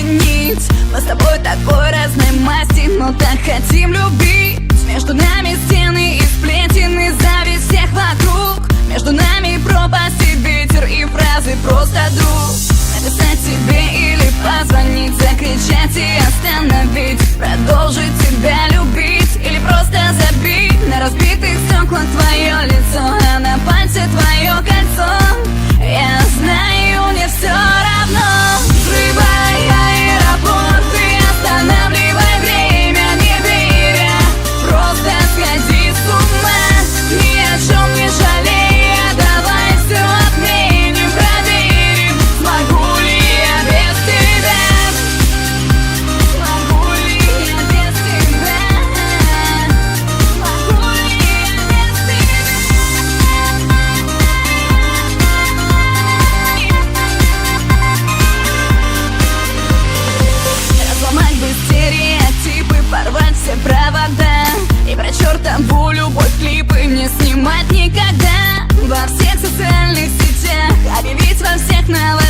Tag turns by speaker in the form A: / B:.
A: изменить. Мы с тобой такой разной масти, но так хотим любить. Между нами стены и сплетены, зависть всех вокруг. Между нами пропасть и ветер, и фразы просто друг. Написать тебе или позвонить, закричать и остановить, продолжить тебя любить или просто забить. На разбитых стеклах твое лицо, а на пальце твое кольцо. Я знаю, мне все равно. Взрывай аэропорт и останавливай время, не веря. Просто сходи с ума, ни о чем не жалея. Давай все отменим, проверим, смогу ли я без тебя. Смогу ли я без тебя. Смогу ли я без тебя. Разломать бы стереотипы, порвать все провода и про чертову любовь клипы не снимать никогда. Во всех социальных сетях объявить во всех новостях